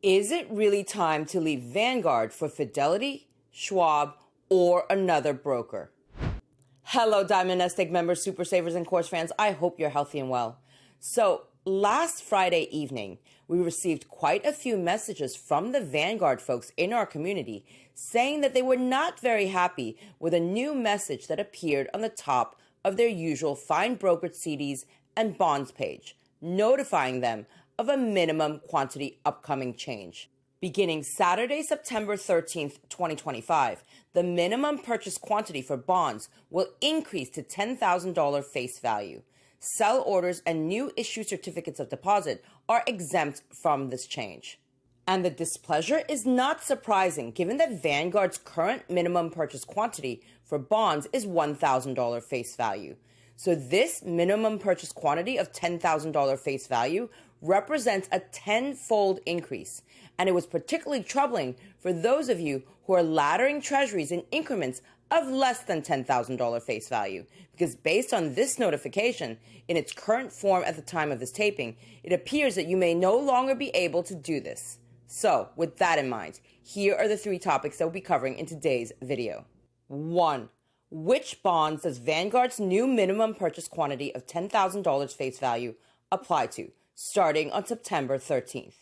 Is it really time to leave Vanguard for Fidelity, Schwab, or another broker? Hello, Diamond NestEgg members, super savers, and course fans. I hope you're healthy and well. So, last Friday evening, we received quite a few messages from the Vanguard folks in our community saying that they were not very happy with a new message that appeared on the top of their usual Find Brokered CDs and Bonds page, notifying them of a minimum quantity upcoming change. Beginning Saturday, September 13th, 2025, the minimum purchase quantity for bonds will increase to $10,000 face value. Sell orders and new issue certificates of deposit are exempt from this change. And the displeasure is not surprising given that Vanguard's current minimum purchase quantity for bonds is $1,000 face value. So this minimum purchase quantity of $10,000 face value represents a tenfold increase. And it was particularly troubling for those of you who are laddering treasuries in increments of less than $10,000 face value. Because based on this notification, in its current form at the time of this taping, it appears that you may no longer be able to do this. So, with that in mind, here are the three topics that we'll be covering in today's video. 1. Which bonds does Vanguard's new minimum purchase quantity of $10,000 face value apply to, starting on September 13th?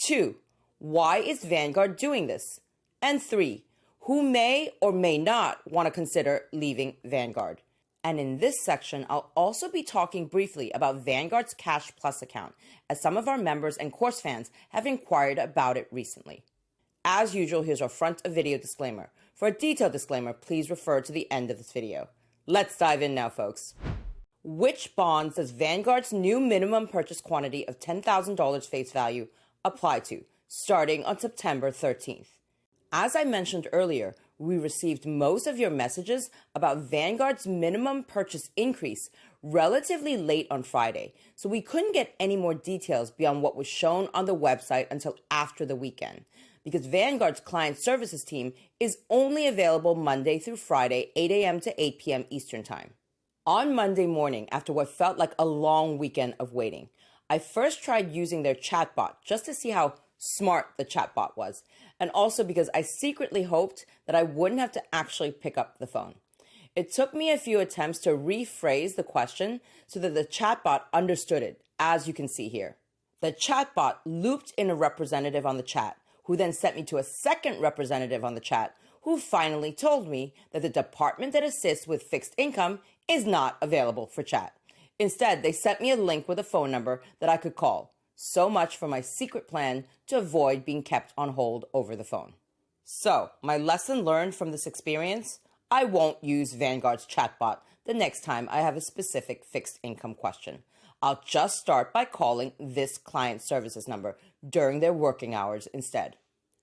2. Why is Vanguard doing this? And 3. Who may or may not want to consider leaving Vanguard? And in this section, I'll also be talking briefly about Vanguard's Cash Plus account, as some of our members and course fans have inquired about it recently. As usual, here's our front of video disclaimer. For a detailed disclaimer, please refer to the end of this video. Let's dive in now, folks. Which bonds does Vanguard's new minimum purchase quantity of $10,000 face value apply to, starting on September 13th? As I mentioned earlier, we received most of your messages about Vanguard's minimum purchase increase relatively late on Friday, so we couldn't get any more details beyond what was shown on the website until after the weekend, because Vanguard's client services team is only available Monday through Friday, 8 a.m. to 8 p.m. Eastern Time. On Monday morning, after what felt like a long weekend of waiting, I first tried using their chatbot just to see how smart the chatbot was, and also because I secretly hoped that I wouldn't have to actually pick up the phone. It took me a few attempts to rephrase the question so that the chatbot understood it, as you can see here. The chatbot looped in a representative on the chat, who then sent me to a second representative on the chat, who finally told me that the department that assists with fixed income is not available for chat. Instead, they sent me a link with a phone number that I could call. So much for my secret plan to avoid being kept on hold over the phone. So, my lesson learned from this experience: I won't use Vanguard's chatbot the next time I have a specific fixed income question. I'll just start by calling this client services number during their working hours instead.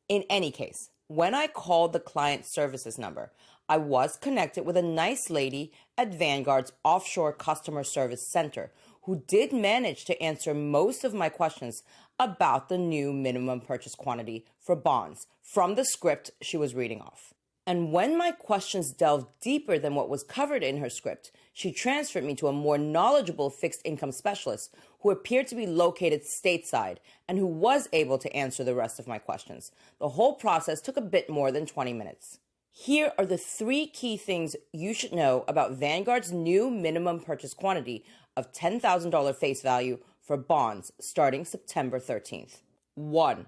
In any case, when I called the client services number, I was connected with a nice lady at Vanguard's offshore customer service center who did manage to answer most of my questions about the new minimum purchase quantity for bonds from the script she was reading off. And when my questions delved deeper than what was covered in her script, she transferred me to a more knowledgeable fixed income specialist who appeared to be located stateside and who was able to answer the rest of my questions. The whole process took a bit more than 20 minutes. Here are the three key things you should know about Vanguard's new minimum purchase quantity of $10,000 face value for bonds starting September 13th. 1.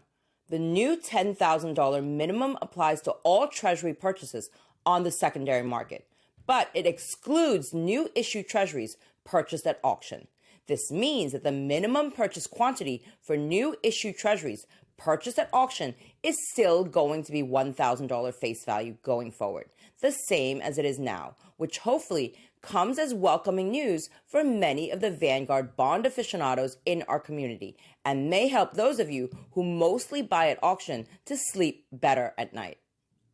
The new $10,000 minimum applies to all treasury purchases on the secondary market, but it excludes new issue treasuries purchased at auction. This means that the minimum purchase quantity for new issue treasuries purchased at auction is still going to be $1,000 face value going forward, the same as it is now, which hopefully comes as welcoming news for many of the Vanguard bond aficionados in our community, and may help those of you who mostly buy at auction to sleep better at night.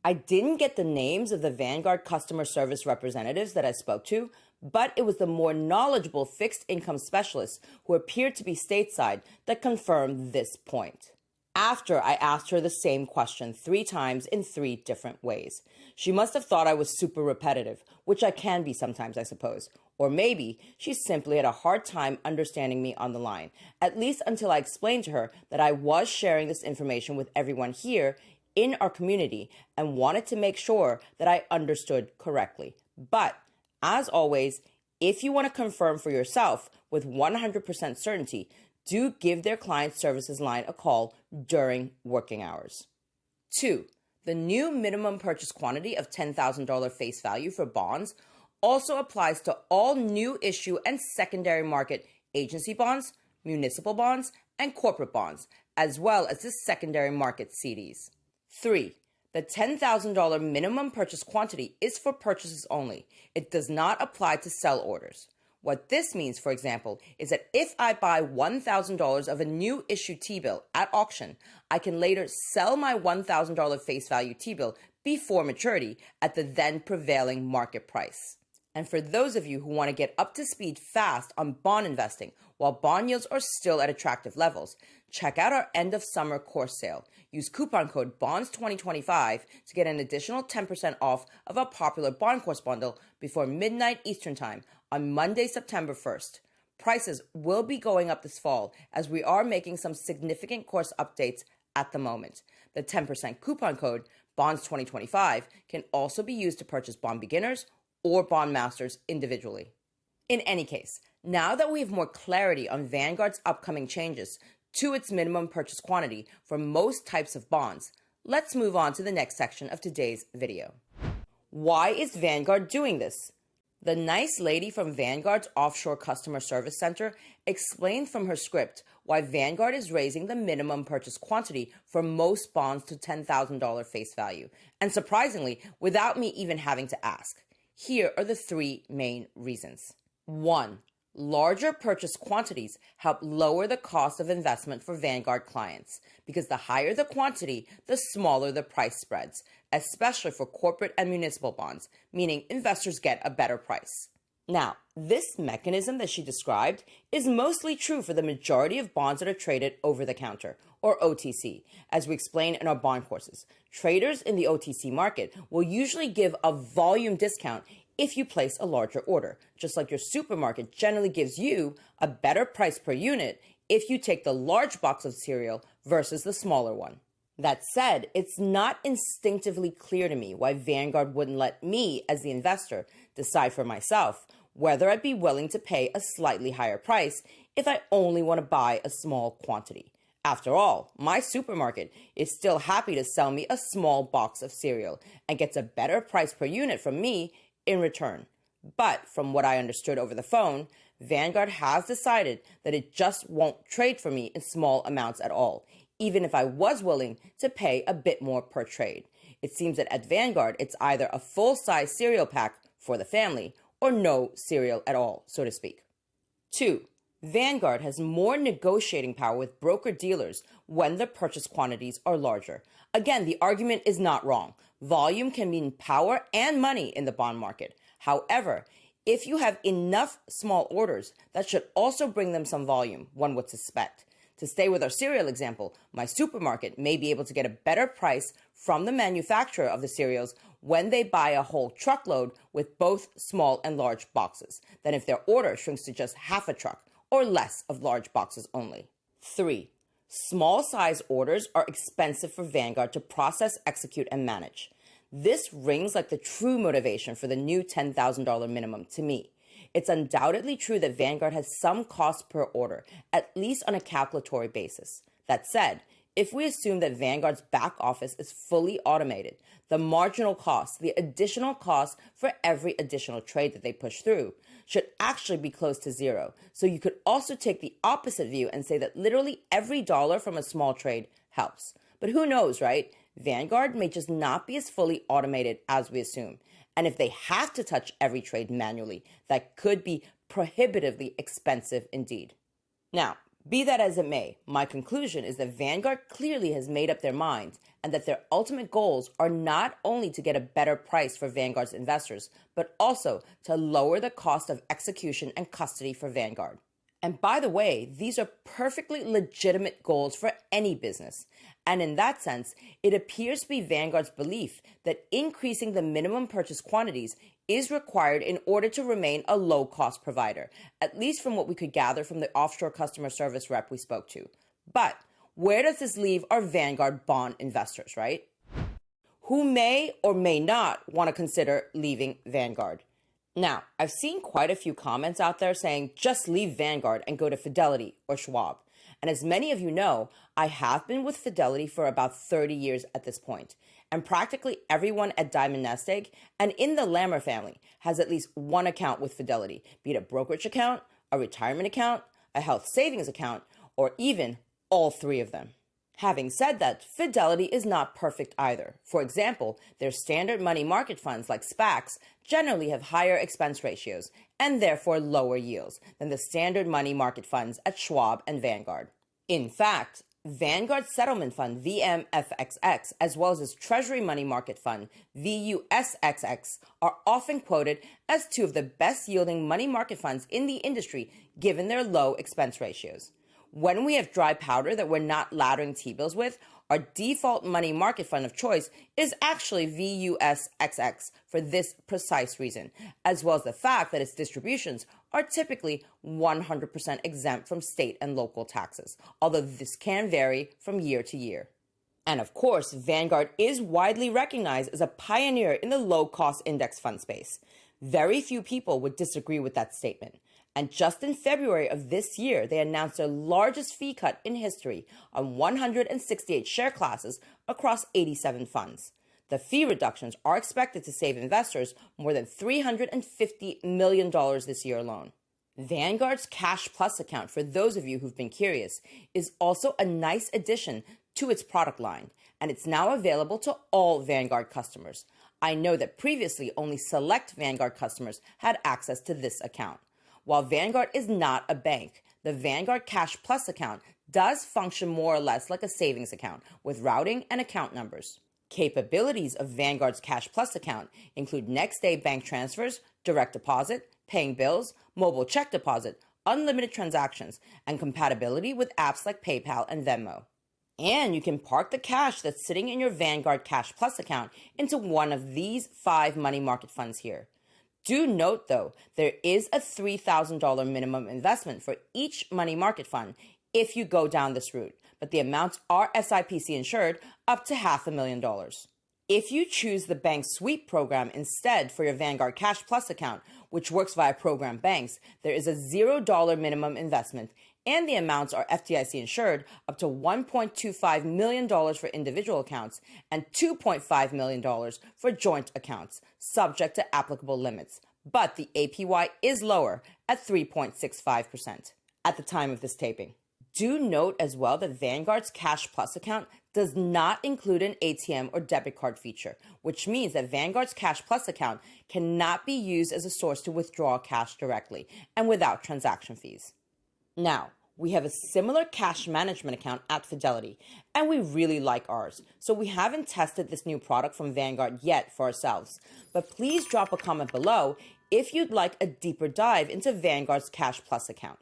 I didn't get the names of the Vanguard customer service representatives that I spoke to, but it was the more knowledgeable fixed income specialists who appeared to be stateside that confirmed this point. after I asked her the same question 3 times in 3 different ways. She must have thought I was super repetitive, which I can be sometimes, I suppose. Or maybe she simply had a hard time understanding me on the line, at least until I explained to her that I was sharing this information with everyone here in our community and wanted to make sure that I understood correctly. But, as always, if you want to confirm for yourself with 100% certainty, do give their client services line a call during working hours. 2. The new minimum purchase quantity of $10,000 face value for bonds also applies to all new issue and secondary market agency bonds, municipal bonds, and corporate bonds, as well as the secondary market CDs. 3. The $10,000 minimum purchase quantity is for purchases only. It does not apply to sell orders. What this means, for example, is that if I buy $1,000 of a new issue T-bill at auction, I can later sell my $1,000 face value T-bill before maturity at the then prevailing market price. And for those of you who want to get up to speed fast on bond investing while bond yields are still at attractive levels, check out our end of summer course sale. Use coupon code BONDS2025 to get an additional 10% off of a popular bond course bundle before midnight Eastern Time on Monday, September 1st. Prices will be going up this fall as we are making some significant course updates at the moment. The 10% coupon code BONDS2025 can also be used to purchase bond beginners or bond masters individually. In any case, now that we have more clarity on Vanguard's upcoming changes to its minimum purchase quantity for most types of bonds, let's move on to the next section of today's video. Why is Vanguard doing this? The nice lady from Vanguard's Offshore Customer Service Center explained from her script why Vanguard is raising the minimum purchase quantity for most bonds to $10,000 face value, and surprisingly, without me even having to ask. Here are the 3 main reasons. 1. Larger purchase quantities help lower the cost of investment for Vanguard clients because the higher the quantity, the smaller the price spreads, especially for corporate and municipal bonds, meaning investors get a better price. Now, this mechanism that she described is mostly true for the majority of bonds that are traded over the counter, or OTC, as we explain in our bond courses. Traders in the OTC market will usually give a volume discount if you place a larger order, just like your supermarket generally gives you a better price per unit if you take the large box of cereal versus the smaller one. That said, it's not instinctively clear to me why Vanguard wouldn't let me, as the investor, decide for myself whether I'd be willing to pay a slightly higher price if I only want to buy a small quantity. After all, my supermarket is still happy to sell me a small box of cereal and gets a better price per unit from me in return. But from what I understood over the phone, Vanguard has decided that it just won't trade for me in small amounts at all, even if I was willing to pay a bit more per trade. It seems that at Vanguard, it's either a full-size cereal pack for the family or no cereal at all, so to speak. 2. Vanguard has more negotiating power with broker-dealers when the purchase quantities are larger. Again, the argument is not wrong. Volume can mean power and money in the bond market. However, if you have enough small orders, that should also bring them some volume, one would suspect. To stay with our cereal example, my supermarket may be able to get a better price from the manufacturer of the cereals when they buy a whole truckload with both small and large boxes than if their order shrinks to just half a truck or less of large boxes only. 3. Small size orders are expensive for Vanguard to process, execute, and manage. This rings like the true motivation for the new $10,000 minimum to me. It's undoubtedly true that Vanguard has some cost per order, at least on a calculatory basis. That said, if we assume that Vanguard's back office is fully automated, the marginal cost, the additional cost for every additional trade that they push through, should actually be close to zero. So you could also take the opposite view and say that literally every dollar from a small trade helps. But who knows, right? Vanguard may just not be as fully automated as we assume. And if they have to touch every trade manually, that could be prohibitively expensive indeed. Now, be that as it may, my conclusion is that Vanguard clearly has made up their minds and that their ultimate goals are not only to get a better price for Vanguard's investors, but also to lower the cost of execution and custody for Vanguard. And by the way, these are perfectly legitimate goals for any business. And in that sense, it appears to be Vanguard's belief that increasing the minimum purchase quantities is required in order to remain a low-cost provider, at least from what we could gather from the offshore customer service rep we spoke to. But where does this leave our Vanguard bond investors, right? Who may or may not want to consider leaving Vanguard. Now, I've seen quite a few comments out there saying just leave Vanguard and go to Fidelity or Schwab. And as many of you know, I have been with Fidelity for about 30 years at this point. And practically everyone at Diamond NestEgg and in the Lammer family has at least one account with Fidelity, be it a brokerage account, a retirement account, a health savings account, or even all three of them. Having said that, Fidelity is not perfect either. For example, their standard money market funds like SPACs generally have higher expense ratios and therefore lower yields than the standard money market funds at Schwab and Vanguard. In fact, Vanguard's settlement fund VMFXX as well as its treasury money market fund VUSXX are often quoted as two of the best yielding money market funds in the industry given their low expense ratios. When we have dry powder that we're not laddering T-bills with, our default money market fund of choice is actually VUSXX for this precise reason, as well as the fact that its distributions are typically 100% exempt from state and local taxes, although this can vary from year to year. And of course, Vanguard is widely recognized as a pioneer in the low-cost index fund space. Very few people would disagree with that statement. And just in February of this year, they announced their largest fee cut in history on 168 share classes across 87 funds. The fee reductions are expected to save investors more than $350 million this year alone. Vanguard's Cash Plus account, for those of you who've been curious, is also a nice addition to its product line, and it's now available to all Vanguard customers. I know that previously only select Vanguard customers had access to this account. While Vanguard is not a bank, the Vanguard Cash Plus account does function more or less like a savings account with routing and account numbers. Capabilities of Vanguard's Cash Plus account include next-day bank transfers, direct deposit, paying bills, mobile check deposit, unlimited transactions, and compatibility with apps like PayPal and Venmo. And you can park the cash that's sitting in your Vanguard Cash Plus account into one of these 5 money market funds here. Do note, though, there is a $3,000 minimum investment for each money market fund if you go down this route, but the amounts are SIPC insured up to $500,000. If you choose the bank sweep program instead for your Vanguard Cash Plus account, which works via program banks, there is a $0 minimum investment, and the amounts are FDIC insured up to $1.25 million for individual accounts and $2.5 million for joint accounts, subject to applicable limits. But the APY is lower at 3.65% at the time of this taping. Do note as well that Vanguard's Cash Plus account does not include an ATM or debit card feature, which means that Vanguard's Cash Plus account cannot be used as a source to withdraw cash directly and without transaction fees. Now, we have a similar cash management account at Fidelity, and we really like ours, so we haven't tested this new product from Vanguard yet for ourselves. But please drop a comment below if you'd like a deeper dive into Vanguard's Cash Plus account.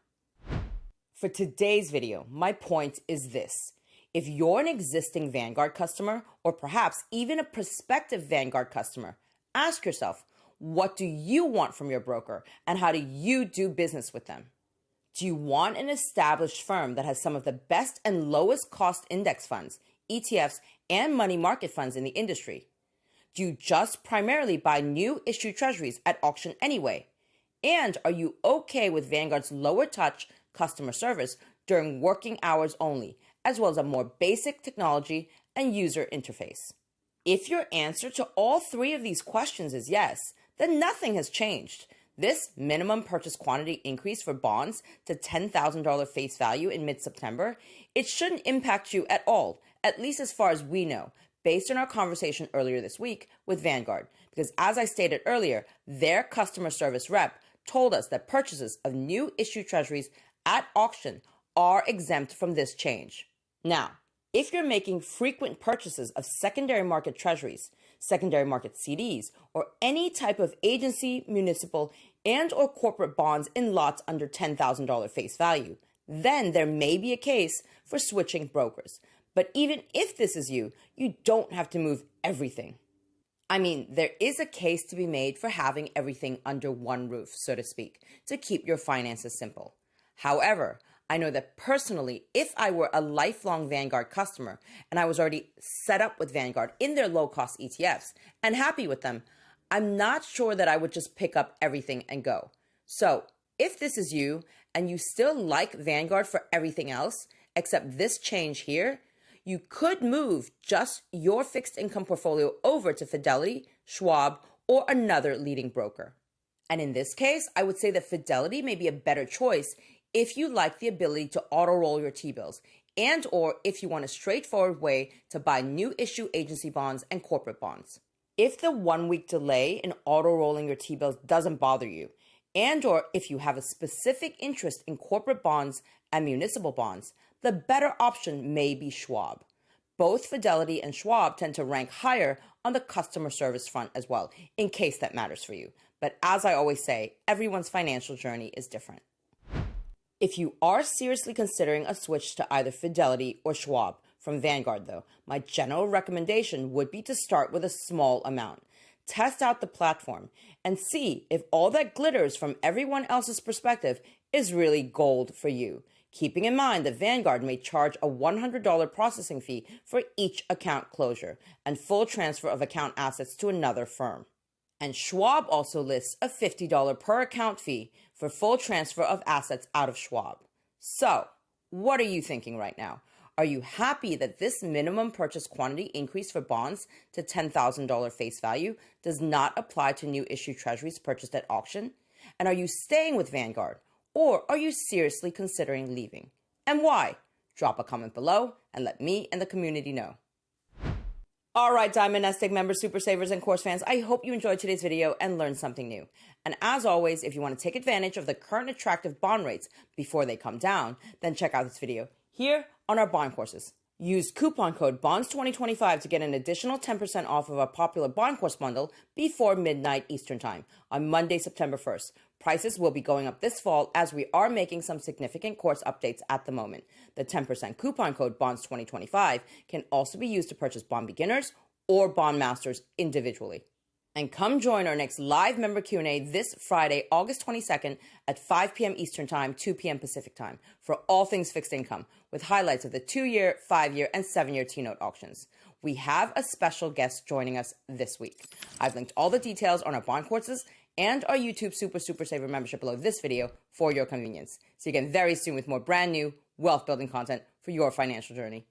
For today's video, my point is this. If you're an existing Vanguard customer, or perhaps even a prospective Vanguard customer, ask yourself, what do you want from your broker, and how do you do business with them? Do you want an established firm that has some of the best and lowest cost index funds, ETFs, and money market funds in the industry? Do you just primarily buy new issue treasuries at auction anyway? And are you okay with Vanguard's lower touch customer service during working hours only, as well as a more basic technology and user interface? If your answer to all 3 of these questions is yes, then nothing has changed. This minimum purchase quantity increase for bonds to $10,000 face value in mid-September, it shouldn't impact you at all, at least as far as we know, based on our conversation earlier this week with Vanguard. Because as I stated earlier, their customer service rep told us that purchases of new issue treasuries at auction are exempt from this change. Now, if you're making frequent purchases of secondary market treasuries, secondary market CDs, or any type of agency, municipal, and or corporate bonds in lots under $10,000 face value. Then there may be a case for switching brokers. But even if this is you, you don't have to move everything. I mean, there is a case to be made for having everything under one roof, so to speak, to keep your finances simple. However, I know that personally, if I were a lifelong Vanguard customer and I was already set up with Vanguard in their low-cost ETFs and happy with them, I'm not sure that I would just pick up everything and go. So if this is you and you still like Vanguard for everything else except this change here, you could move just your fixed income portfolio over to Fidelity, Schwab, or another leading broker. And in this case, I would say that Fidelity may be a better choice if you like the ability to auto-roll your T-bills and or if you want a straightforward way to buy new issue agency bonds and corporate bonds. If the 1 week delay in auto-rolling your T-bills doesn't bother you, and or if you have a specific interest in corporate bonds and municipal bonds, the better option may be Schwab. Both Fidelity and Schwab tend to rank higher on the customer service front as well, in case that matters for you. But as I always say, everyone's financial journey is different. If you are seriously considering a switch to either Fidelity or Schwab from Vanguard though, my general recommendation would be to start with a small amount. Test out the platform and see if all that glitters from everyone else's perspective is really gold for you. Keeping in mind that Vanguard may charge a $100 processing fee for each account closure and full transfer of account assets to another firm. And Schwab also lists a $50 per account fee for full transfer of assets out of Schwab. So, what are you thinking right now? Are you happy that this minimum purchase quantity increase for bonds to $10,000 face value does not apply to new issue treasuries purchased at auction? And are you staying with Vanguard? Or are you seriously considering leaving? And why? Drop a comment below and let me and the community know. All right, Diamond NestEgg members, super savers, and course fans, I hope you enjoyed today's video and learned something new. And as always, if you want to take advantage of the current attractive bond rates before they come down, then check out this video here on our bond courses. Use coupon code BONDS2025 to get an additional 10% off of our popular bond course bundle before midnight Eastern Time on Monday, September 1st. Prices will be going up this fall as we are making some significant course updates at the moment. The 10% coupon code BONDS2025 can also be used to purchase bond beginners or bond masters individually. And come join our next live member Q&A this Friday, August 22nd at 5 p.m. Eastern Time, 2 p.m. Pacific Time for all things fixed income with highlights of the 2-year, 5-year, and 7-year T-note auctions. We have a special guest joining us this week. I've linked all the details on our bond courses and our YouTube Super Saver membership below this video for your convenience. See you again very soon with more brand new wealth building content for your financial journey.